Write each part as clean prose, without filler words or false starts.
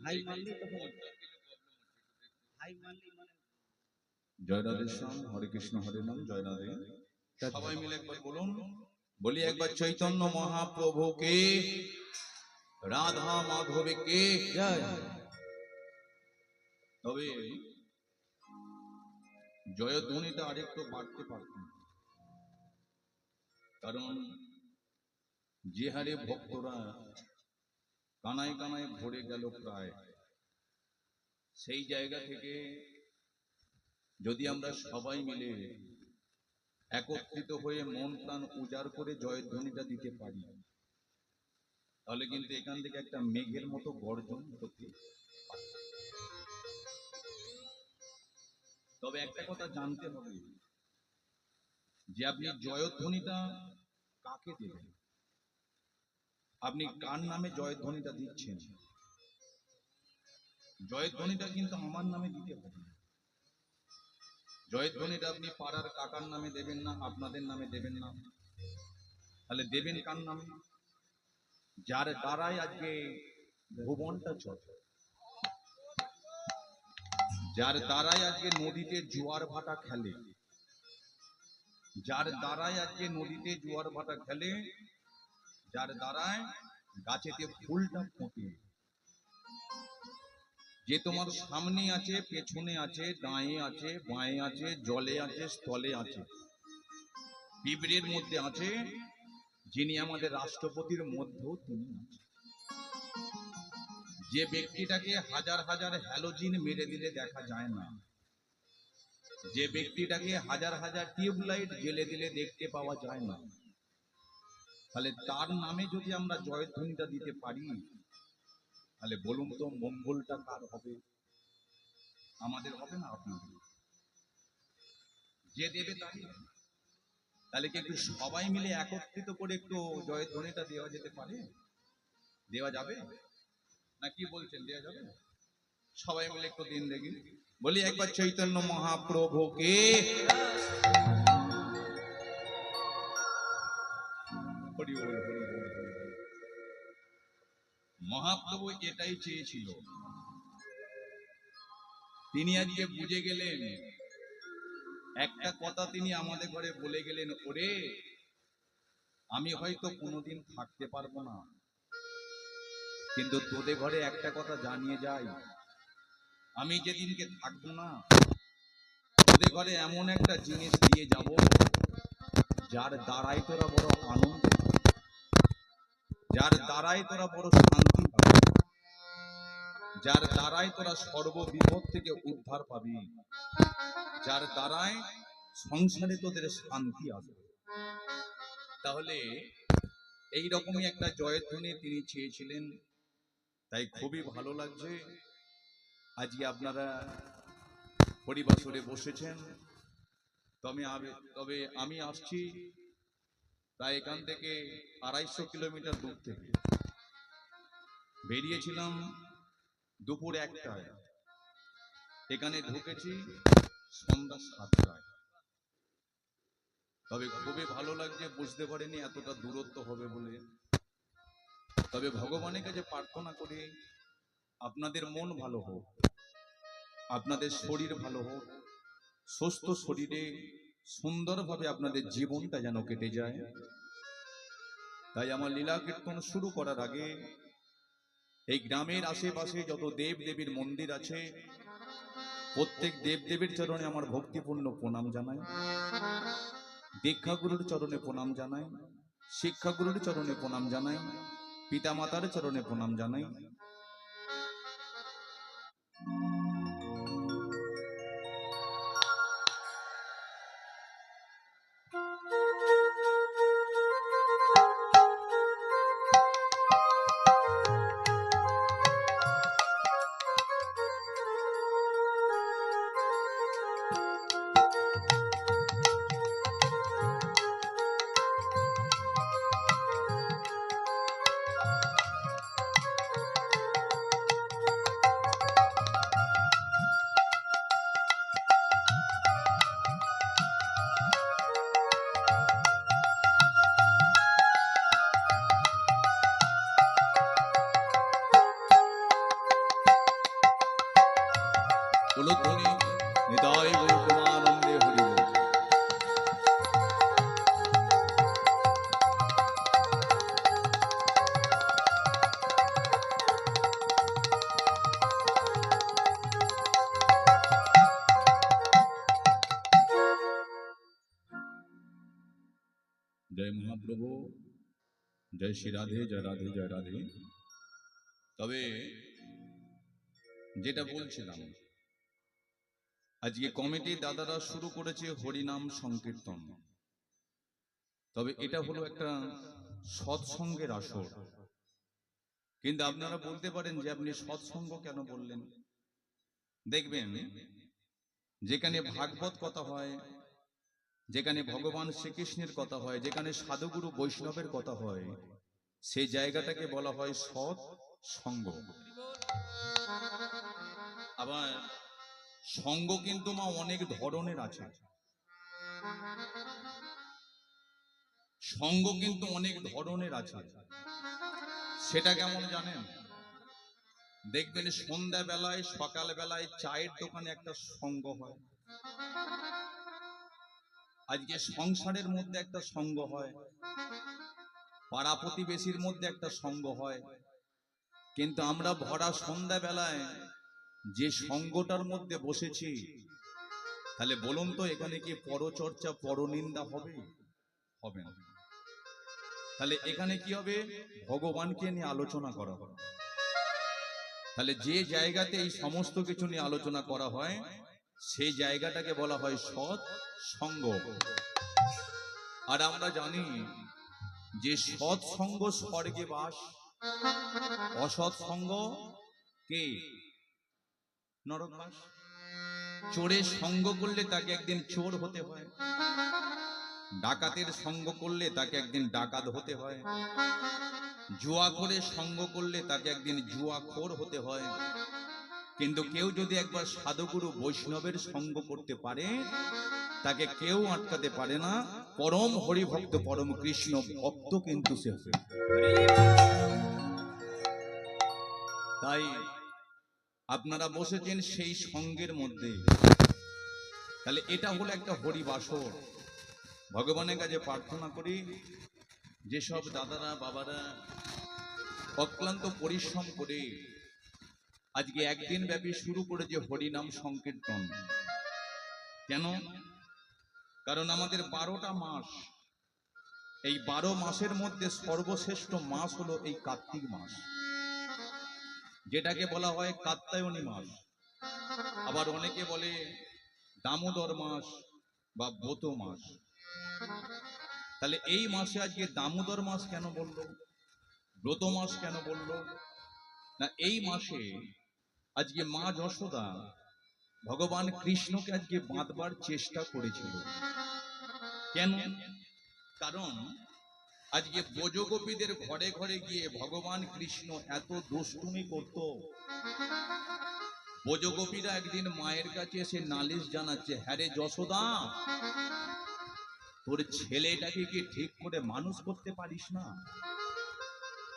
High মানলি তখন high মানলি মানে জয় রাধে শ্যাম, হরে কৃষ্ণ হরে নাম, জয় রাধে। সবাই মিলে একবার বলুন, বলি একবার চৈতন্য মহাপ্রভুকে, রাধা মাধবকে জয়। তবে জয়ধ্বনিটা আরেকটু বাড়তে পারতেন, কারণ যে হারে ভক্তরা কানায় কানায় ভরে গেল প্রায়, সেই জায়গা থেকে যদি আমরা সবাই মিলে একত্রিত হয়ে মন প্রাণ উজাড় করে জয়ধ্বনিটা দিতে পারি, তাহলে কিন্তু এখান থেকে একটা মেঘের মতো গর্জন হতে পারে। তবে একটা কথা জানতে হবে যে আপনি জয়ধ্বনিটা কাকে দেবেন, আপনি কার নামে জয়ধ্বনিটা দিচ্ছেন। জয়ধ্বনিটা কিন্তু আমার নামে দিতে হবে। জয়ধ্বনিটা আপনি পাড়ার কাকার নামে দেবেন না, আপনাদের নামে দেবেন না, তাহলে দেবেন কার নামে? যার দ্বারাই আজকে ভুবনটা চলে, যার দ্বারাই আজকে নদীতে জোয়ার ভাটা খেলে, যার দ্বারাই আজকে নদীতে জোয়ার ভাটা খেলে, যার দ্বারায় গাছেতে ফুলটা ফোটে, যে তোমার সামনে আছে, পেছনে আছে, ডায়ে আছে, বাঁয়ে আছে, জলে আছে, স্থলে আছে, পিঁপড়ের মধ্যে আছে, যিনি আমাদের রাষ্ট্রপতির মধ্যেও তিনি আছেন। যে ব্যক্তিটাকে হাজার হাজার হ্যালোজিন মেরে দিলে দেখা যায় না, যে ব্যক্তিটাকে হাজার হাজার টিউবলাইট জ্বেলে দিলে দেখতে পাওয়া যায় না, তাহলে তার নামে যদি আমরা জয়ধ্বনিটা দিতে পারি, তাহলে বলুন তো মঙ্গলটা কার হবে? আমাদের হবে না আপনাদের? যে দেবে তারই হবে। তাহলে কি একটু সবাই মিলে একত্রিত করে একটু জয়ধ্বনিটা দেওয়া যেতে পারে? দেওয়া যাবে না? কি বলছেন, দেওয়া যাবে? সবাই মিলে একটু দিন দেখি, বলি একবার চৈতন্য মহাপ্রভুকে। হরি বল, হরি বল, হরি বল। মহাপ্রভু এটাই চেয়েছিল, তিনি আজকে বুঝে গেলেন। একটা কথা তিনি আমাদের ঘরে বলে গেলেন, ওরে আমি হয়তো কোনোদিন থাকতে পারবো না, কিন্তু তোদের ঘরে একটা কথা জানিয়ে যাই, আমি যেদিনকে থাকবো না, তোদের ঘরে এমন একটা জিনিস দিয়ে যাব, যার দ্বারাই তোরা বড় আনন্দ, যার দ্বারাই তোরা বড় শান্তি পাবি, যার দ্বারাই তোরা সর্ববিপদ থেকে উদ্ধার পাবি, যার দ্বারাই সংসারে তোদের শান্তি আসবে। তাহলে এই রকমই একটা জয়ধ্বনি তিনি চেয়েছিলেন। তাই খুবই ভালো লাগছে আজকে আপনারা পরিবাসরে বসেছেন। তবে আমি আসছি তাই এখান থেকে 250 কিলোমিটার দূর থেকে বেরিয়েছিলাম দুপুর 1টায়, এখানে ঢুকেছি সন্ধ্যা 7টায়। তবে খুবই ভালো লাগছে, বুঝতে পারিনি এতটা দূরত্ব হবে বলে। তবে ভগবানের কাছে প্রার্থনা করি আপনাদের মন ভালো হোক, আপনাদের শরীর ভালো হোক, সুস্থ শরীরে সুন্দরভাবে আপনাদের জীবনটা যেন কেটে যায়। তাই আমার লীলা কীর্তন শুরু করার আগে এই গ্রামের আশেপাশে যত দেব দেবীর মন্দির আছে, প্রত্যেক দেব দেবীর চরণে আমার ভক্তিপূর্ণ প্রণাম জানাই। দীক্ষাগুরুর চরণে প্রণাম জানাই, শিক্ষাগুরুর চরণে প্রণাম জানাই, পিতামাতার চরণে প্রণাম জানাই। জয় মহাপ্রভু, জয় শ্রী রাধে, জয় রাধে, জয় রাধে। তবে যেটা বলছিলাম, আজকে কমিটি দাদারা শুরু করেছে হরিনাম সংকীর্তন। তবে এটা হলো একটা সৎসঙ্গের আসর। কিন্তু আপনারা বলতে পারেন যে আপনি সৎসঙ্গ কেন বললেন? দেখবেন, যেখানে ভাগবত কথা হয়, যেখানে ভগবান শ্রীকৃষ্ণের কথা হয়, যেখানে সাধুগুরু বৈষ্ণবের কথা হয়, সেই জায়গাটাকে বলা হয় সৎ সঙ্গ। আবার সঙ্গ কিন্তু মা অনেক ধরনের আছে। সঙ্গ কিন্তু অনেক ধরনের আছে। সেটা কেমন জানেন? দেখবেন সন্ধ্যা বেলায়, সকাল বেলায় চায়ের দোকানে একটা সঙ্গ হয়, আজকে সংসারের মধ্যে একটা সঙ্গ হয়, পাড়া প্রতিবেশীর মধ্যে একটা সঙ্গ হয়। কিন্তু আমরা ভরা সন্ধ্যা বেলায় যে সঙ্গটার মধ্যে বসেছি, তাহলে বলুন তো এখানে কি পরচর্চা, পরনিন্দা হবে? হবে না। তাহলে এখানে কি হবে? ভগবানকে নিয়ে আলোচনা করা হবে। তাহলে যে জায়গাতে এই সমস্ত কিছু নিয়ে আলোচনা করা হয়, সেই জায়গাটাকে বলা হয় সৎ সঙ্গ। আর আমরা জানি যে সৎ সঙ্গ স্বর্গে বাস, অসৎ সঙ্গ কে নরক বাস। চোরের সঙ্গ করলে তাকে একদিন চোর হতে হয়, ডাকাতের সঙ্গ করলে তাকে একদিন ডাকাত হতে হয়, জুয়াখোরের সঙ্গ করলে তাকে একদিন জুয়াখোর হতে হয়। কিন্তু কেউ যদি একবার সাধুগুরু বৈষ্ণবের সঙ্গ করতে পারে, তাকে কেউ আটকাতে পারে না। পরম হরিভক্ত, পরম কৃষ্ণ ভক্ত কিন্তু সে হবে। তাই আপনারা বসেছেন সেই সঙ্গের মধ্যে। তাহলে এটা হলো একটা হরিবাসর। ভগবানের কাছে প্রার্থনা করি, যেসব দাদারা বাবারা অক্লান্ত পরিশ্রম করে আজকে একদিন ব্যাপী শুরু করেছে হরিনাম সংকীর্তন। কেন? কারণ আমাদের 12টা মাস, এই 12 মাসের মধ্যে সর্বশ্রেষ্ঠ মাস হলো এই কার্তিক মাস, যেটাকে বলা হয় কাত্যায়নী মাস। আবার অনেকে বলে দামোদর মাস বা ব্রত মাস। তাহলে এই মাসে আজকে দামোদর মাস কেন বললো, ব্রত মাস কেন বললো না? এই মাসে আজকে মা যশোদা ভগবান কৃষ্ণকে আজকে বাঁধবার চেষ্টা করেছিল। কেন? কারণ আজকে ব্রজগোপীদের ঘরে ঘরে গিয়ে ভগবান কৃষ্ণ এত দুষ্টুমি করত। ব্রজগোপীরা একদিন মায়ের কাছে এসে নালিশ জানাচ্ছে, হ্যাঁ রে যশোদা, তোর ছেলেটাকে কি ঠিক করে মানুষ করতে পারিস না?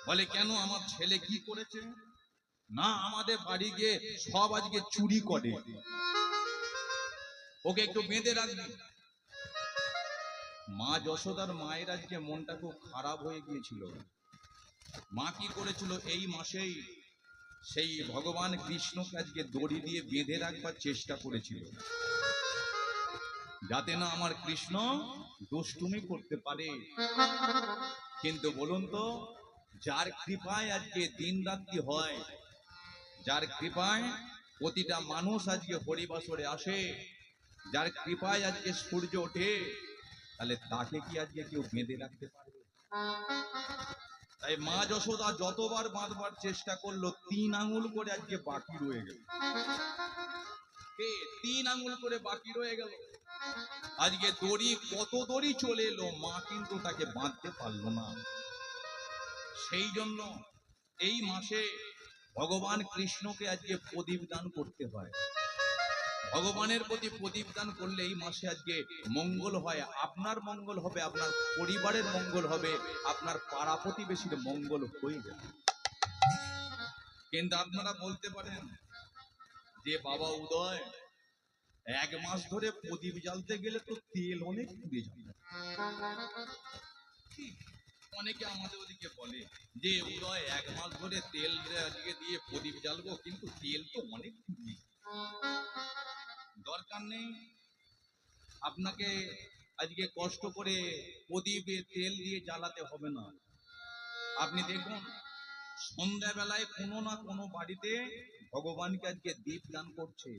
বলে কেন, আমার ছেলে কি করেছে? না, আমাদের বাড়ি গিয়ে সব আজকে চুরি করে, ওকে একটু বেঁধে রাখবি। মা যশোদার মায়ের আজকে মনটা খুব খারাপ হয়ে গিয়েছিল। মা কি করেছিল, এই মাসেই সেই ভগবান কৃষ্ণকে আজকে দড়ি দিয়ে বেঁধে রাখবার চেষ্টা করেছিল, যাতে না আমার কৃষ্ণ দুষ্টুমি করতে পারে। কিন্তু বলুন তো, যার কৃপায় আজকে দিন রাত্রি হয়, যার কৃপায় প্রতিটা মানুষ আজকে হরিবাসরে আসে, যার কৃপায় আজকে সূর্য ওঠে, তাহলে তাকে কি আজকে কেউ বেঁধে রাখতে পারবে? তাই মা যশোদা যতবার বাঁধবার চেষ্টা করলো, 3 আঙুল করে আজকে বাকি রয়ে গেল। 3 আঙুল করে বাকি রয়ে গেল। আজকে দড়ি, কত দড়ি চলে এলো, মা কিন্তু তাকে বাঁধতে পারলো না। সেই জন্য এই মাসে ভগবান কৃষ্ণকে আজকে প্রদীপ দান করতে হয়। ভগবানের প্রতি প্রদীপ দান করলে এই মাসে আজকে মঙ্গল হয়। আপনার মঙ্গল হবে, আপনার পরিবারের মঙ্গল হবে, আপনার পাড়া প্রতিবেশীর মঙ্গল হয়ে যাবে। কিন্তু আপনারা বলতে পারেন যে বাবা উদয়, 1 মাস ধরে প্রদীপ জ্বালতে গেলে তো তেল অনেক পুড়ে যাবে। অনেকে আমাদের ওদিকে বলে যে উদয়, 1 মাস ধরে তেল আজকে দিয়ে প্রদীপ জ্বালবো, কিন্তু তেল তো অনেক পুড়ে। দরকার নেই, আপনাকে আজকে কষ্ট করে প্রদীপে তেল দিয়ে জ্বালাতে হবে না। আপনি দেখুন সন্ধ্যাবেলায় কোনো না কোনো বাড়িতে ভগবানকে আজকে দীপ দান করছে।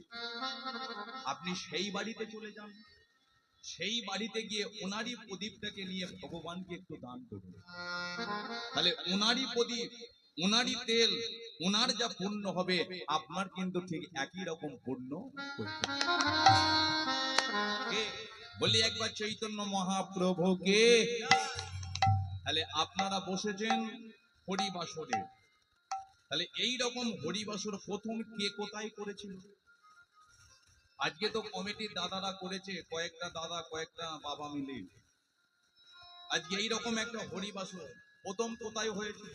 আপনি সেই বাড়িতে চলে যান, সেই বাড়িতে গিয়ে ওনারই প্রদীপটাকে নিয়ে ভগবানকে একটু দান করুন। তাহলে ওনারই প্রদীপ, ওনারই তেল, ওনার যা পুণ্য হবে আপনার কিন্তু ঠিক একই রকম পুণ্য করতে হবে। বলি একবার চৈতন্য মহাপ্রভুকে। তাহলে আপনারা বসেছেন হরিবাসরে। তাহলে এই রকম হরিবাসর প্রথম কে কোথায় করেছিল? আজকে তো কমিটির দাদারা করেছে, কয়েকটা দাদা কয়েকটা বাবা মিলে। আজকে এইরকম একটা হরিবাসর প্রথম কোথায় হয়েছিল?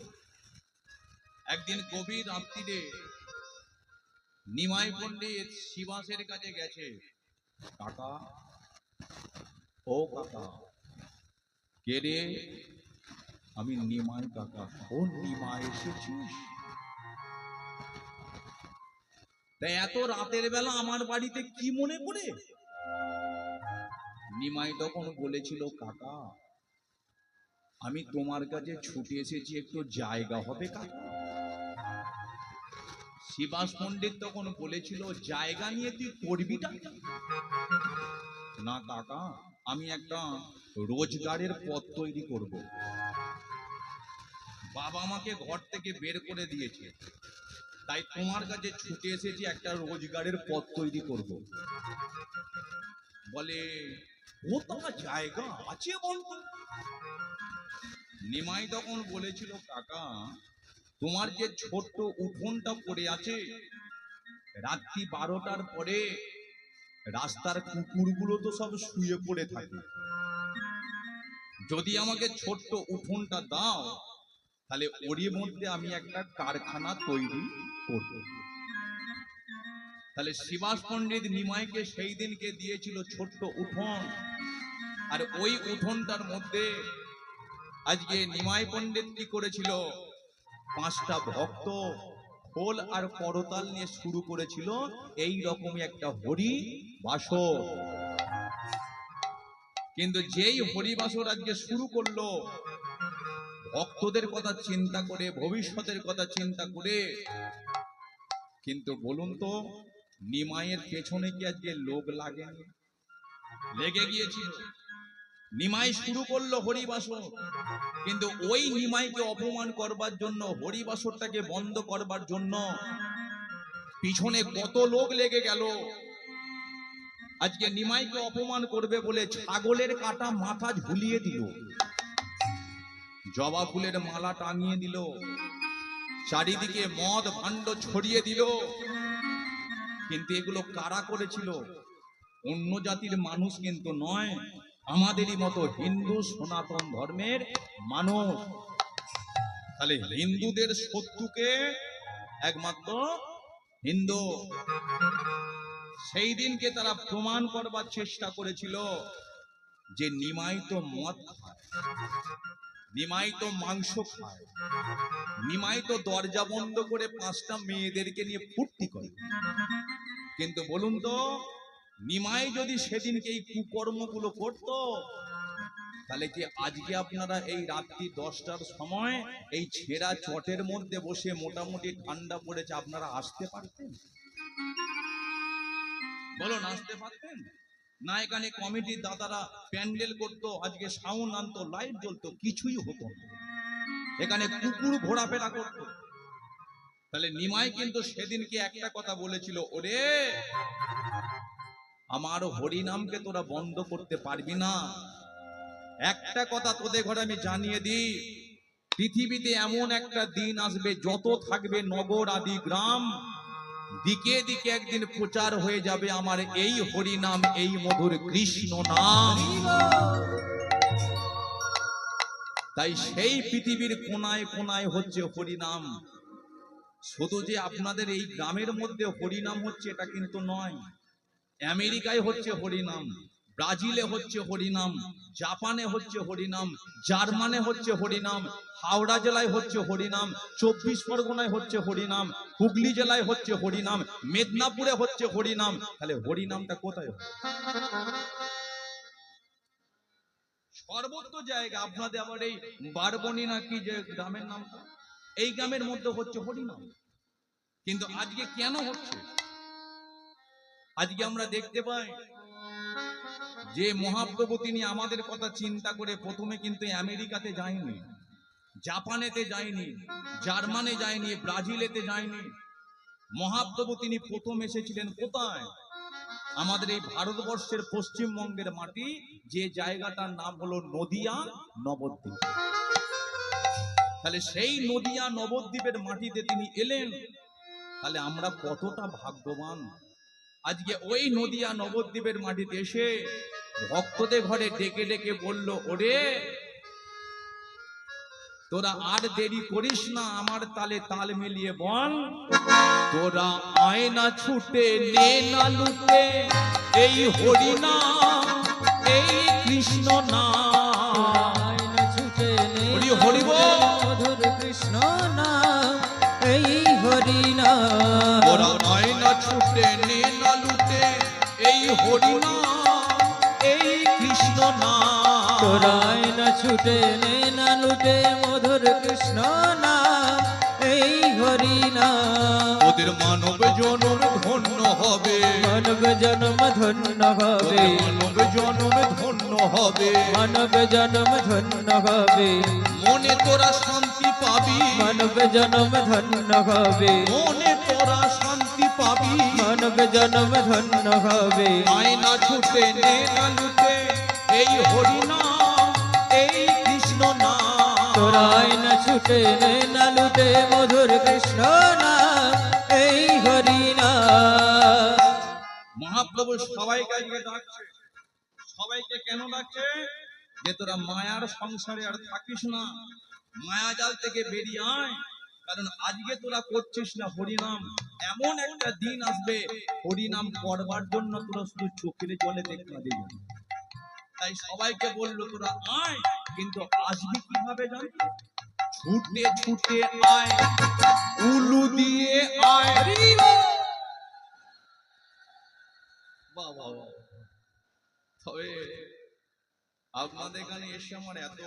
একদিন গভীর রাত্রিরে নিমাই পণ্ডিত শিবাসের কাছে গেছে। কাকা, ও কাকা। কে রে? আমি নিমাই কাকা। ও নিমাই এসেছিস? তাই এত রাতের বেলা আমার বাড়িতে কি মনে করে? নিমাই তখন বলেছিল, কাকা আমি তোমার কাছে ছুটে এসেছি, একটু জায়গা হবে কাকা? শিবাস পণ্ডিত তখন বলেছিল, জায়গা নিয়ে তুই করবিটা কি? না কাকা, আমি একটা রোজগারের পথ তৈরি করব। বাবা আমাকে ঘর থেকে বের করে দিয়েছে, তাই তোমার কাছে ছুটে এসেছি, একটা রোজগারের পথ তৈরি করব। বলে, কোথাও জায়গা আছে বলতো? নিমাই তখন বলেছিল, কাকা তোমার যে ছোট্ট উঠোনটা পড়ে আছে, রাত্রি 12টার পরে রাস্তার কুকুরগুলো তো সব শুয়ে পড়ে থাকে। যদি আমাকে ছোট্ট উঠোনটা দাও, তাহলে ওরই মধ্যে আমি একটা কারখানা তৈরি করব। তাহলে শিবাস পণ্ডিত নিমাইকে সেই দিনকে দিয়েছিল ছোট্ট উঠোন। আর ওই উঠোনটার মধ্যে আজকে নিমাই পণ্ডিত কি করেছিল? 5টা ভক্ত খোল আর করতাল নিয়ে শুরু করেছিল এই রকমই একটা হরি বাসর। কিন্তু যেই হরিবাসর আজকে শুরু করলো, ভক্তদের কথা চিন্তা করে, ভবিষ্যতের কথা চিন্তা করে, কিন্তু বলুন তো নিমাইয়ের পেছনে কি আজকে লোক লাগেনি? লেগে গিয়েছিল। নিমাই শুরু করলো হরিবাসর, কিন্তু ওই নিমাইকে অপমান করবার জন্য, হরিবাসরটাকে বন্ধ করবার জন্য পিছনে কত লোক লেগে গেল। আজকে নিমাইকে অপমান করবে বলে ছাগলের কাটা মাথা ঝুলিয়ে দিল, জবা ফুলের মালা টাঙিয়ে দিল, চারিদিকে মদ ভাণ্ড ছড়িয়ে দিল। কিন্তু এগুলো কারা করেছিল? অন্য জাতির মানুষ কিন্তু নয়, আমাদেরই মতো হিন্দু সনাতন ধর্মের মানুষ। তাহলে হিন্দুদের শত্রুকে একমাত্র হিন্দু। সেই দিনকে তারা প্রমাণ করবার চেষ্টা করেছিল যে নিমাই তো মদ খায়, নিমাই তো মাংস খায়, নিমাই তো দরজা বন্ধ করে 5টা মেয়েদেরকে নিয়ে ফুর্তি করে। কিন্তু বলুন তো নিমাই যদি সেদিনকে এই কুকর্মগুলো করত, তাহলে কি আজকে আপনারা এই রাত্রি 10টার সময় এই ছেঁড়া চটের মধ্যে বসে, মোটামুটি ঠান্ডা পড়েছে, আপনারা আসতে পারতেন? বলুন, আসতে পারতেন না? এখানে কমিটির দাদারা প্যান্ডেল করতো, আজকে সাউন্ড আনতো, লাইট জ্বলতো, কিছুই হতো না। এখানে কুকুর ঘোরাফেরা করতো। তাহলে নিমাই কিন্তু সেদিনকে একটা কথা বলেছিল, ওরে আমার হরিনামকে তোরা বন্ধ করতে পারবি না। একটা কথা তোদের ঘরে আমি জানিয়ে দিই, পৃথিবীতে এমন একটা দিন আসবে, যত থাকবে নগর আদি গ্রাম, দিকে দিকে একদিন প্রচার হয়ে যাবে আমার এই হরিনাম, এই মধুর কৃষ্ণ নাম। তাই সেই পৃথিবীর কোনায় কোনায় হচ্ছে হরিনাম। শুধু যে আপনাদের এই গ্রামের মধ্যে হরিনাম হচ্ছে এটা কিন্তু নয়, আমেরিকায় হচ্ছে হরিনাম, ব্রাজিলে হচ্ছে হরিনাম, জাপানে হচ্ছে হরিনাম, জার্মানে হচ্ছে হরিনাম, হাওড়া জেলায় হচ্ছে হরিনাম, 24 পরগনায় হচ্ছে হরিনাম, হুগলি জেলায় হচ্ছে হরিনাম, মেদিনীপুরে হচ্ছে হরিনাম। তাহলে হরিনামটা কোথায় হয়? সর্বত্র জায়গা আপনাদের আবার এই বারবনি নাকি যে গ্রামের নামটা, এই গ্রামের মধ্যে হচ্ছে হরিনাম। কিন্তু আজকে কেন হচ্ছে? আজকে আমরা দেখতে পাই যে মহাপ্রভু তিনি আমাদের কথা চিন্তা করে প্রথমে কিন্তু আমেরিকাতে যায়নি, জাপানেতে যায়নি, জার্মানে যায়নি, ব্রাজিলেতে যায়নি। মহাপ্রভু তিনি প্রথম এসেছিলেন কোথায়? আমাদের এই ভারতবর্ষের পশ্চিমবঙ্গের মাটি, যে জায়গাটার নাম হলো নদিয়া নবদ্বীপ। তাহলে সেই নদিয়া নবদ্বীপের মাটিতে তিনি এলেন। তাহলে আমরা কতটা ভাগ্যবান, আজকে ওই নদিয়া নবদ্বীপের মাটিতে এসে ভক্তদের ঘরে ডেকে ডেকে বলল, ওরে তোরা আর দেরি করিস না, আমার তালে তাল মিলিয়ে বল, তোরা আয়না ছুটে নে না লুটে এই হরিনাম, এই কৃষ্ণ নাম, আয়না ছুটে নে হরি হরি বল, মধুর কৃষ্ণ নাম, এই হরিনাম। তোরা আয়না ছুটে নে না লুটে এই হরিনাম, এই কৃষ্ণ নাম, তোরা আয়না ছুটে নে না লুটে মধুর কৃষ্ণ নাম, এই হরিনাম। ওদের মানব জনম ধন্য হবে, মানব জন্ম ধন্য হবে, মানব জনম ধন্য হবে, মানব জন্ম ধন্য হবে, মনে তোরা শান্তি পাবি, মানব জন্ম ধন্য হবে, মনে তোরা শান্তি পাবি, মানব জন্ম ধন্য হবে। আয়না ছুটে নে না লুটে এই হরিনাম, এই কৃষ্ণ নাম, তোরা আয়না ছুটে নে না লুটে মধুর কৃষ্ণ নাম, এই হরিনাম। মহাপ্রভু সবাইকে আজকে ডাকছে। সবাইকে কেন ডাকছে? যে তোরা মায়ার সংসারে আর থাকিস না, মায়া জাল থেকে বেরিয়ে আয়। কারণ আজকে তোরা করছিস না হরিনাম, এমন একটা দিন আসবে হরিনাম করবার জন্য তোরা শুধু চোখের জলে দেখা দিবি। তাই সবাইকে বললো তোরা আয়, কিন্তু আসবি কিভাবে জানি? ছুটে ছুটে আয়, উলু দিয়ে আয়। বাবা, তবে আপনাদের এখানে এসে আমার এত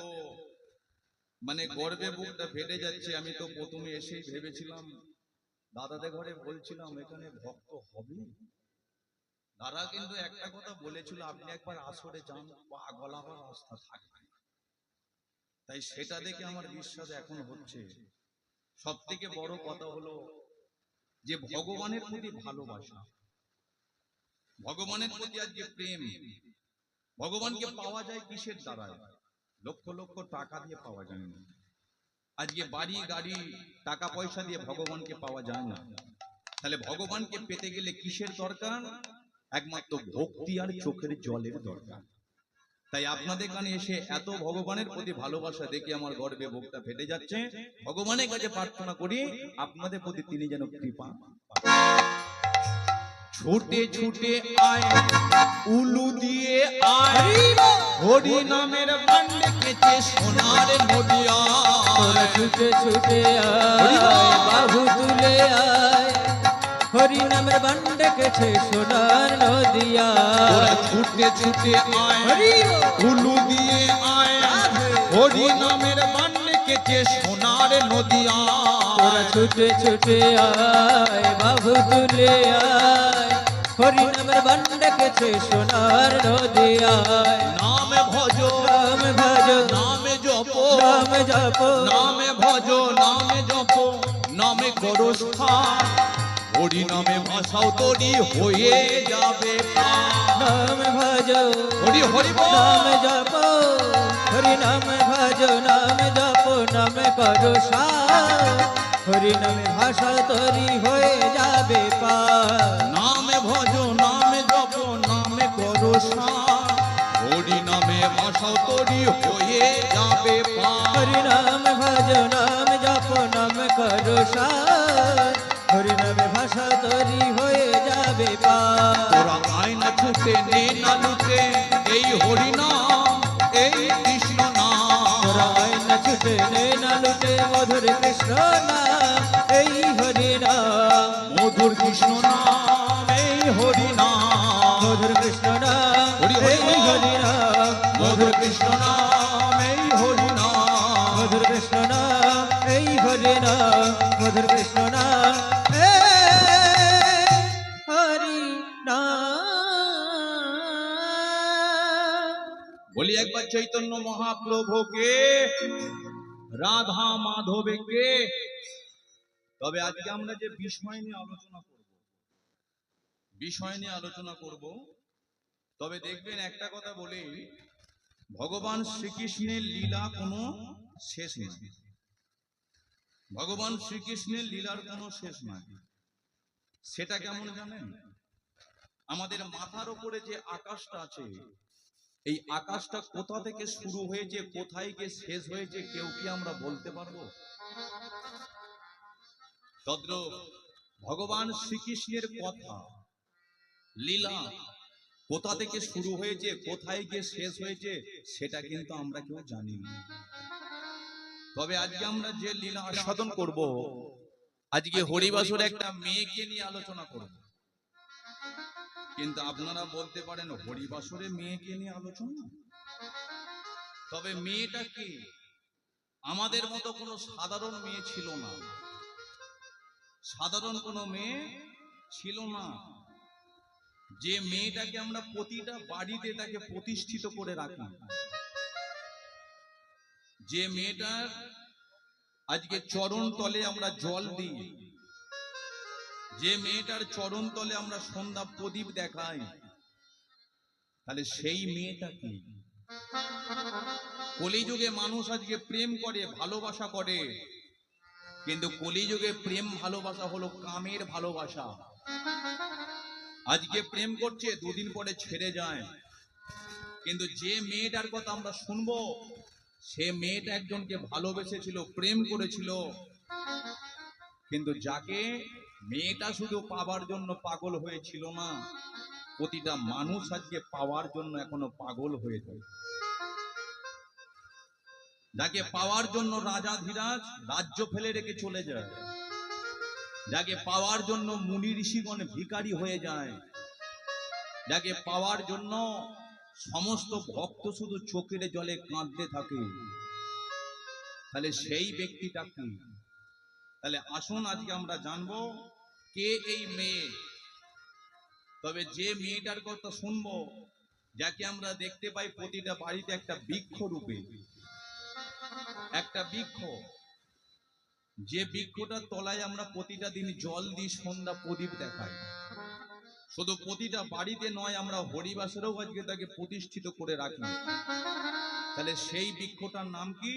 গর্বে বুকটা ফেটে যাচ্ছে। আমি তো প্রথমে এসেই ভেবেছিলাম, দাদাদের ঘরে বলছিলাম এখানে ভক্ত হবে। দাদা কিন্তু একটা কথা বলেছিল, আপনি একবার আসরে যান, পা গলাবার অবস্থা থাকবে। তাই সেটা দেখে আমার বিশ্বাস এখন হচ্ছে। সব থেকে বড় কথা হলো যে ভগবানের প্রতি ভালোবাসা, ভগবানের প্রতি আজকে প্রেম। ভগবানকে পাওয়া যায় কিসের দ্বারায়? লক্ষ লক্ষ টাকা দিয়ে পাওয়া যায় না। আজকে বাড়ি গাড়ি টাকা পয়সা দিয়ে ভগবানকে পাওয়া যায় না। তাহলে ভগবানকে পেতে গেলে কিসের দরকার? একমাত্র ভক্তি আর চোখের জলের দরকার। তাই আপনাদের কাছে এসে এত ভগবানের প্রতি ভালোবাসা দেখে আমার গর্বে বুকটা ফেটে যাচ্ছে। ভগবানের কাছে প্রার্থনা করি আপনাদের প্রতি তিনি যেন কৃপা। ছুটে ছুটে আয়, উলু দিয়ে আয়, হরি নামের বান্ডে কেটে সোনার নদিয়া। তোরা ছুটে ছুটে আয়, বাহু তুলে আয়, হরি নামের বান্ডে কেছে সোনার নদিয়া। তোরা ছুটে ছুটে আয়, উলু দিয়ে আয়, হরি নামের বান্ডে কেটে সোনার নদিয়া। তোরা ছুটে ছুটে আয়, বাহু তুলে আয়, হরি নামের বান্ডে কেছে সোনার নদিয়ায়। নামে ভজ, নামে ভজ, নামে জপ, নামে জপ, নামে ভজ, নামে জপ, নামে করো স্থান। হরি নামে ভাষাও তরি হয়ে যাবে প্রাণ। নামে ভজ, হরি হরি বল। নামে জপ, হরি নামে ভজ, নামে জপ, নামে করো সার, হরি নামে ভাষা তরি হয়ে যাবে পার। নামে ভজ, নামে জপ, নামে করো সার, হরি নামে ভাষাও তরি হয়ে যাবে পার। হরি নামে ভজ, নামে জপ, নামে করো সার, হরি নামে ভাষা তরি হয়ে যাবে পার। তোরা আয়না ছুটে নে না লুটে এই হরি নাম, এই কৃষ্ণ নাম। তোরা আয়না ছুটে নে না লুটে মধুর কৃষ্ণ নাম, এই হরি নাম। মধুর কৃষ্ণ নাম, এই হরি নাম। মধুর কৃষ্ণ নাম, হরি হরি এই হরি নাম। মধুর কৃষ্ণ নাম। নাম এই হরি নাম, মধুর কৃষ্ণ নাম এই হরি নাম, মধুর কৃষ্ণ নাম এই হরি নাম। বলি একবার চৈতন্য মহাপ্রভুকে, রাধা মাধবকে। তবে আজকে আমরা যে বিষয় নিয়ে আলোচনা করব, তবে দেখবেন একটা কথা বলি, ভগবান শ্রীকৃষ্ণের লীলা কোনো শেষ নেই। ভগবান শ্রীকৃষ্ণের লীলার কোনো শেষ নাই। সেটা কেমন জানেন? আমাদের মাথার উপরে যে আকাশটা আছে, এই আকাশটা কোথা থেকে শুরু হয়েছে, কোথায় গিয়ে শেষ হয়েছে, কেউ কি আমরা বলতে পারবো? তদ্রূপ ভগবান শ্রীকৃষ্ণের কথা, লীলা কোথা থেকে শুরু হয়েছে, কোথায় গিয়ে শেষ হয়েছে, সেটা কিন্তু আমরা কেউ জানি না। তবে আজকে আমরা যে লীলা আস্বাদন করব, আজকে হরিবাসর একটা মেয়েকে নিয়ে আলোচনা করব। কিন্তু আপনারা বলতে পারেন, হরিবাসরে মেয়েকে নিয়ে আলোচনা? তবে মেয়েটা কি আমাদের মতো কোনো সাধারণ মেয়ে ছিল না, সাধারণ কোনো মেয়ে ছিল না। যে মেয়েটাকে আমরা প্রতিটা বাড়িতে তাকে প্রতিষ্ঠিত করে রাখি, যে মেয়েটার আজকে চরণ তলে আমরা জল দিই, যে মেয়েটার চরণ তলে আমরা সন্ধ্যা প্রদীপ দেখাই, তাহলে সেই মেয়েটা কি? কলিযুগে মানুষ আজকে প্রেম করে, ভালোবাসা করে, কিন্তু কলিযুগে প্রেম ভালোবাসা হলো কামের ভালোবাসা। আজকে প্রেম করছে, দুদিন পরে ছেড়ে যায়। কিন্তু যে মেয়েটার কথা আমরা শুনবো, সে মেয়েটা একজনকে ভালোবেসেছিল, প্রেম করেছিল, কিন্তু যাকে মেয়েটা শুধু পাওয়ার জন্য পাগল হয়েছিল না, প্রতিটা মানুষ আজকে পাওয়ার জন্য এখনো পাগল হয়ে যায়। যাকে পাওয়ার জন্য রাজা ধীরাজ রাজ্য ফেলে রেখে চলে যায়, যাকে পাওয়ার জন্য মুনি ঋষিগণ ভিখারি হয়ে যায়, যাকে পাওয়ার জন্য সমস্ত ভক্ত শুধু চোখের জলে কাঁদতে থাকে, তাহলে সেই ব্যক্তিটা কি? তাহলে আসুন আজকে আমরা জানবো কে এই মেয়ে। তবে যে মেয়েটার কথা শুনবো, যাকে আমরা দেখতে পাই প্রতিটা বাড়িতে একটা বৃক্ষ রূপে, একটা বৃক্ষ, যে বৃক্ষটার তলায় আমরা প্রতিটা দিন জল দিই, সন্ধ্যা প্রদীপ দেখাই। শুধু প্রতিটা বাড়িতে নয়, আমরা হরিবাসরেও আজকে তাকে প্রতিষ্ঠিত করে রাখি। তাহলে সেই বৃক্ষটার নাম কি?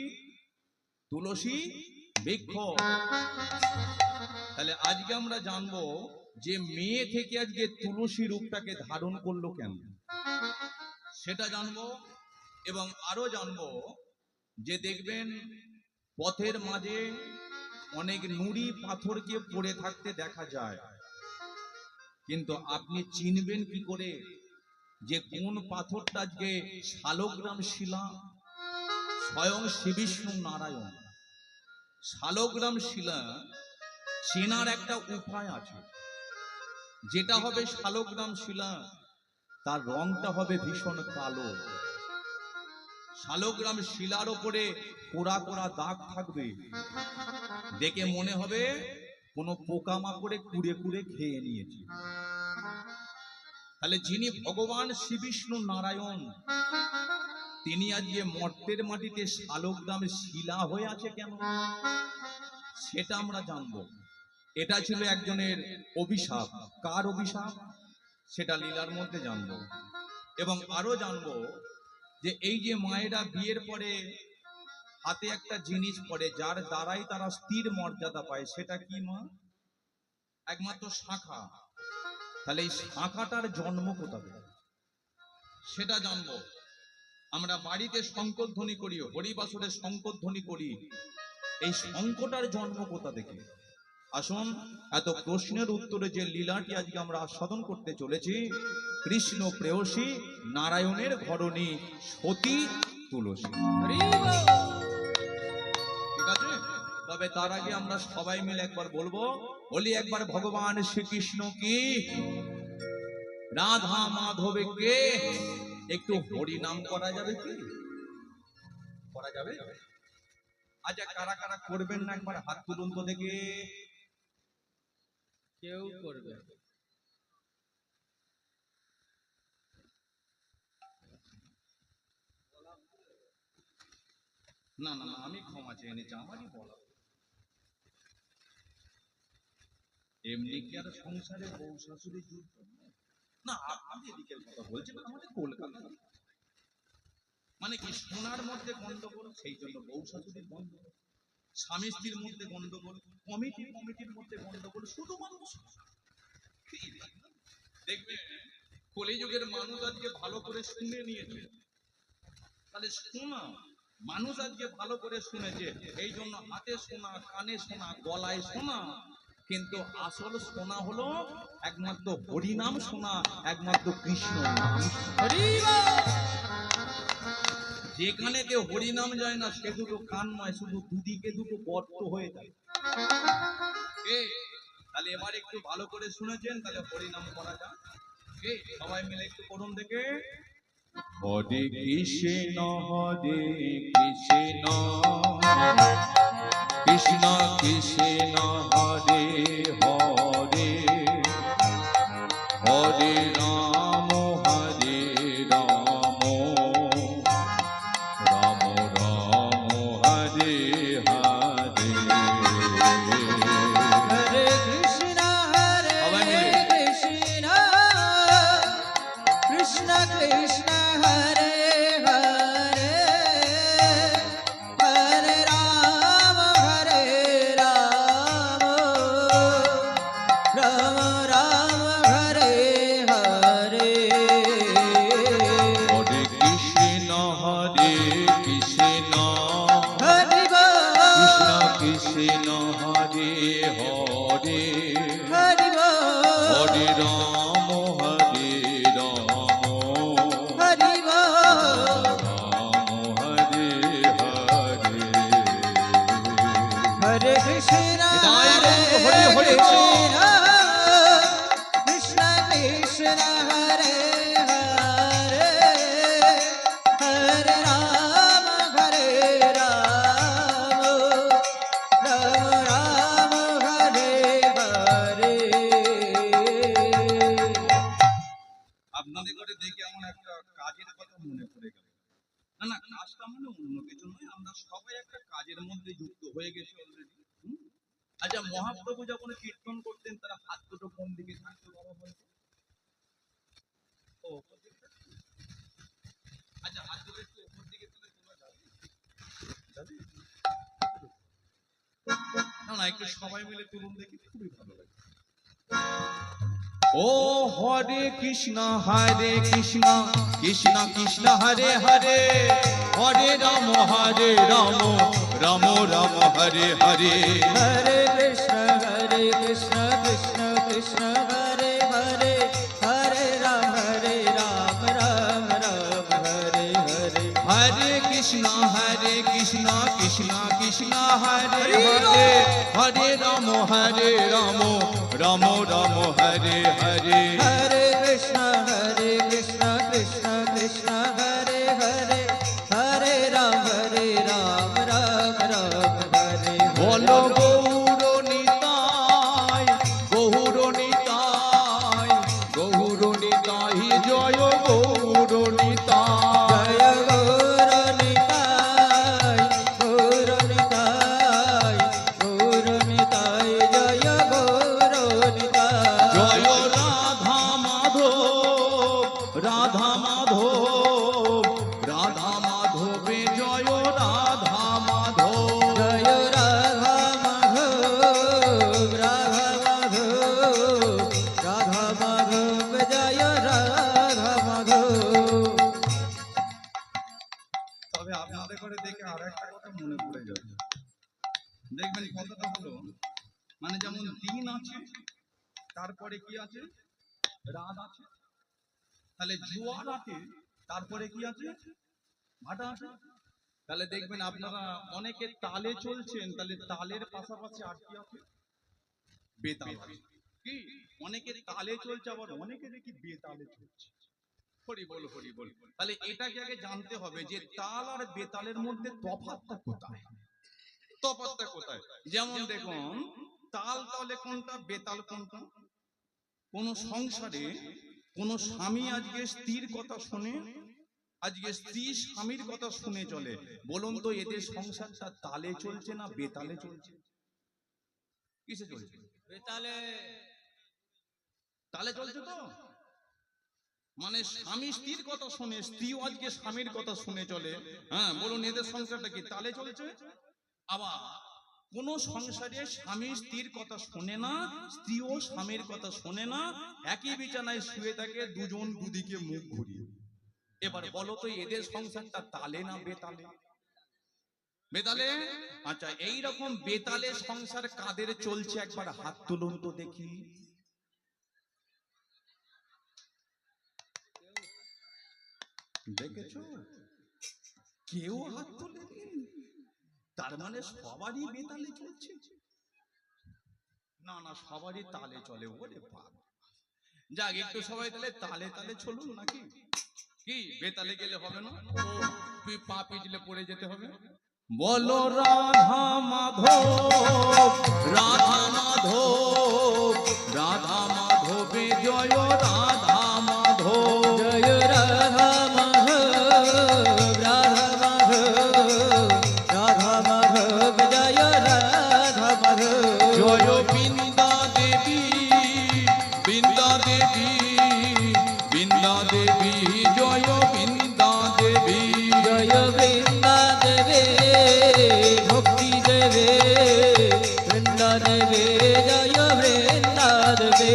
তুলসী বৃক্ষ। তাহলে আজকে আমরা জানবো যে মেয়ে থেকে আজকে তুলসী রূপটাকে ধারণ করলো কেন, সেটা জানবো। এবং আরো জানবো যে দেখবেন পথের মাঝে অনেক নুড়ি পাথরকে পড়ে থাকতে দেখা যায়, কিন্তু আপনি চিনবেন কি করে যে কোন পাথরটা আজকে শালগ্রাম শিলা? স্বয়ং শ্রী বিষ্ণু নারায়ণ শালগ্রাম শিলা চেনার একটা উপায় আছে। যেটা হবে শালগ্রাম শিলা, তার রংটা হবে ভীষণ কালো। শালগ্রাম শিলার উপরে কোড়া কোড়া দাগ থাকবে, দেখে মনে হবে কোনো পোকামাকড়ে কুড়ে কুড়ে খেয়ে নিয়েছে। তাহলে যিনি ভগবান শ্রী বিষ্ণু নারায়ণ, তিনি আজকে মর্তের মাটিতে শালগ্রাম শিলা হয়ে আছে কেন, সেটা আমরা জানবো। এটা ছিল একজনের অভিশাপ। কার অভিশাপ? সেটা লীলার মধ্যে জানবো। এবং আরো জানবো যে এই যে মায়েরা বিয়ের পরে হাতে একটা জিনিস পড়ে, যার দ্বারাই তারা স্থির মর্যাদা পায়, সেটা কি মা? একমাত্র শাঁখা। তাহলে এই শাঁখাটার জন্ম কোথায়, সেটা জানবো। আমরা বাড়িতে শঙ্করধ্বনি করি, হরিবাসরে শঙ্করধ্বনি করি, এই শঙ্খটার জন্ম কোথা থেকে? আসুন এত প্রশ্নের উত্তরে যে লীলাটি আজকে আমরা আস্বাদন করতে চলেছি, কৃষ্ণ প্রেয়সী নারায়ণের ঘরণী সতী তুলসী। ঠিক আছে? তবে তার আগে আমরা সবাই মিলে একবার বলবো, বলি একবার ভগবান শ্রীকৃষ্ণ কি, রাধা মাধবে কে, একটু হরি নাম করা যাবে কি? করা যাবে? আচ্ছা, কারা কারা করবেন না একবার হাত তুলুন তো দেখে। কেউ করবে না না না, আমি ক্ষমা চেয়ে নিচ্ছি, আমারই বলা। এমনি কি আর সংসারে বউ শাশুড়ি যুদ্ধ? না, আপনাদের এদিকের কথা বলছেন, আমাদের কলকাতা। মানে কি, সোনার মধ্যে গন্ডগোল, সেই জন্য বউ শাশুড়ির গন্ডগোল, স্বামী স্ত্রীর মধ্যে গন্ডগোল, কমিটির মধ্যে গন্ডগোল, শুধু মানুষ। দেখবে কলিযুগের মানুষ আজকে ভালো করে শুনে নিয়েছে, তাহলে শোনা মানুষ আজকে ভালো করে শুনেছে, এই জন্য হাতে শোনা, কানে শোনা, গলায় শোনা, কিন্তু আসল শোনা হলো একমাত্র হরিনাম শোনা, একমাত্র কৃষ্ণ নাম। হরি বল। যেখানেতে হরিনাম যায় না সে দুটো কান নয়, শুধু দুদিকে দুটো গর্ত হয়ে যায়। তাহলে এবার একটু ভালো করে শুনেছেন, তাহলে হরিনাম করা যায়। সবাই মিলে একটু করুন দেখে। হরে কৃষ্ণ কৃষ্ণ কৃষ্ণ কৃষ্ণ হরে হরে, হরে রাম রাম রাম হরে হরে। হরে কৃষ্ণ কৃষ্ণ কৃষ্ণ হরে হরে, হরে রাম রাম রাম হরে হরে। হরে কৃষ্ণ কৃষ্ণ হরি বল। কৃষ্ণ কৃষ্ণ হরে হরে, হরি বল। হরে রাম হরি বল। রাম হরে হরে। হরে কৃষ্ণ হরে হরে হরে কৃষ্ণ কৃষ্ণ কৃষ্ণ হরে হরে, হরে রাম রাম রাম হরে হরে। আপনাদের ঘরে দেখে এমন একটা কাজের কথা মনে পড়ে গেল। না না, কাজটা মানে অন্য কিছু নয়, আমরা সবাই একটা কাজের মধ্যে যুক্ত হয়ে গেছি অলরেডি। আচ্ছা, মহাপ্রভু যখন কীর্তন করতেন তারা হাত দুটো কোন দিকে থাকতো বাবা বলতো? ও, ওপর দিকে থাকতো? আচ্ছা, হাত দুটো একটু ওপর দিকে তুলে তোলা যাবে? যাবে? না না, একটু সবাই মিলে তুলুন দেখি, খুবই ভালো লাগে। ও হরে কৃষ্ণ কৃষ্ণ কৃষ্ণ হরে হরে, হরে রাম রাম রাম হরে হরে। হরে কৃষ্ণ কৃষ্ণ কৃষ্ণ হরে হরে, হরে রাম রাম রাম হরে হরে। হরে কৃষ্ণ কৃষ্ণ কৃষ্ণ হরে হরে, হরে রাম রাম রাম হরে হরে। হরে কৃষ্ণ কৃষ্ণ কৃষ্ণ হরে হরে, হরে রাম রাম হরে। বলো গৌর নিতাই, গৌর নিতাই, গৌর নিতাই, জয় গৌর নিতাই। জয় গৌর নিতাই, গৌর নিতাই, গৌর নিতাই, জয় গৌর নিতাই। জয় রাধা মাধব, রাধা মাধব, রাধা মাধবে জয় রাধা মাধব। জয় রাধা মাধব, রাধা মাধব, রাধা মাধব, জয় রাধা মাধব। তবে আপনাদের করে দেখে আর একটা কথা মনে পড়ে যাবে। দেখবেন কথাটা হলো, মানে যেমন দিন আছে, তারপরে কি আছে? রাত আছে। তাহলে জোয়ার আছে, তারপরে কি আছে? ভাটা আছে। তাহলে দেখবেন আপনারা অনেকে তালে চলছেন, তাহলে তালের পাশাপাশি আর কি আছে? বেতাল আছে। কি অনেকে তালে চলছে, আবার অনেকে দেখি বেতালে চলছে। হরি বল হরি বল। তাহলে এটাকে আগে জানতে হবে যে তাল আর বেতালের মধ্যে তফাৎটা কোথায়, তফাৎটা কোথায়। যেমন দেখুন তাল তাহলে কোনটা, বেতাল কোনটা। কোন সংসারে কোন স্বামী আজকে স্ত্রীর কথা শুনে, আজকে স্ত্রী স্বামীর কথা শুনে চলে, বলুন তো এদের সংসারটা তালে চলছে না বেতালে চলছে? কিসে চলছে? বেতালে। তালে চলছে তো। মানে স্বামী স্ত্রীর কথা শুনে, স্ত্রীও আজকে স্বামীর কথা শুনে চলে। হ্যাঁ বলুন এদের সংসারটা কি তালে চলছে? আবার কোন সংসারে স্বামী স্ত্রীর কথা শোনে না, স্ত্রীও স্বামীর কথা শোনে না, একই বিছানায় শুয়ে থাকে, দুজন দুদিকে মুখ ঘুরিয়ে। এবার বলো তো এদের সংসারটা তালে না বেতালে? বেতালে। আচ্ছা এইরকম বেতালে সংসার কাদের চলছে একবার হাত তুলুন তো দেখি। দেখেছো? কেউ হাত তোলেনি। তার মানে সবারই বেতালে চলছে? না না, সবারই তালে চলে। ওরে বাবা, যাক একটু সবাই তাহলে তালে তালে চলুন নাকি? কি বেতালে গেলে হবে না? তুই পা পিছলে পড়ে যেতে হবে। বলো রাধা মাধব, রাধা মাধব, রাধা মাধবে জয়, রাধা মাধব জয় রাধা মাধব, রাধা মাধব, রাধা মাধব জয় রাধা মাধব। জয় বৃন্দা দেবী, বৃন্দা দেবী, বৃন্দা দেবী, জয় বৃন্দা দেবী, জয় বৃন্দা দেবে, ভক্তি দেবে, বৃন্দা দেবে, জয় বৃন্দা দেবে।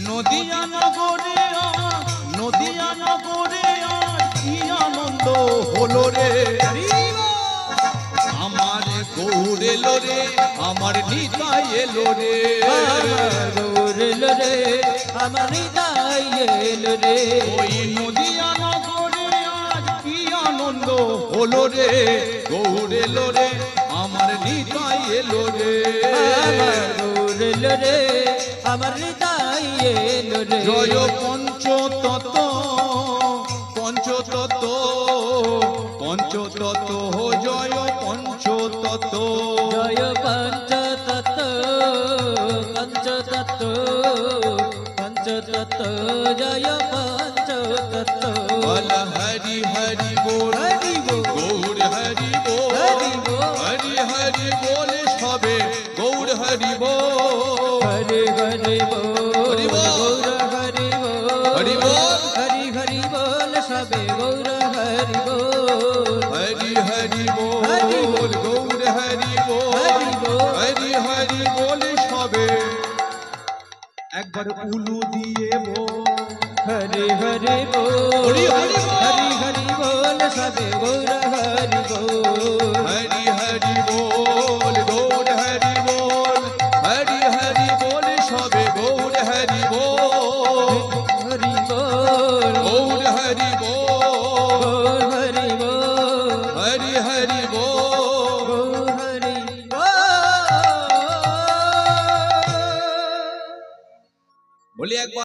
নদিয়া নগরে আজ, নদিয়া নগরে আজ কি আনন্দ হলো রে। আমার গৌর এলো রে, আমার নিতাই এলো রে, আমার গৌর এলো রে, আমার হৃদয় এলো রে। ওই নদিয়া নগরে আজ কি আনন্দ হলো রে, গৌর এলো রে, আমার নিতাই এলো রে। আমার গৌর এলো রে, আমার হৃদয় এলো রে। জয় পঞ্চতত্ত্ব, পঞ্চতত্ত্ব, পঞ্চতত্ত্ব, জয় পঞ্চতত্ত্ব, জয় পঞ্চতত্ত্ব, পঞ্চতত্ত্ব, পঞ্চতত্ত্ব, জয় পঞ্চতত্ত্ব। বল হরি হরি বল, হরি বল, গৌর হরি বল, হরি বল, হরি হরি বল সবে, গৌর হরি বল, হরি হরি বল, হরি বল, গৌর হরি বল, হরি বল, হরি হরি বল সবে, গৌর হরি বল, হরি হরি হরি বল, বল, গৌর হরি বল, হরি বল, হরি হরি বল সবে। একবার উলু দিয়ে বল, হরি হরি বল, হরি হরি বল, হরি হরি বল সবে, গৌর হরি বল, হরি হরি বল, গৌর হরি বল, হরি হরি বল সবে, গৌর হরি বল, হরি বল, গৌর হরি বল।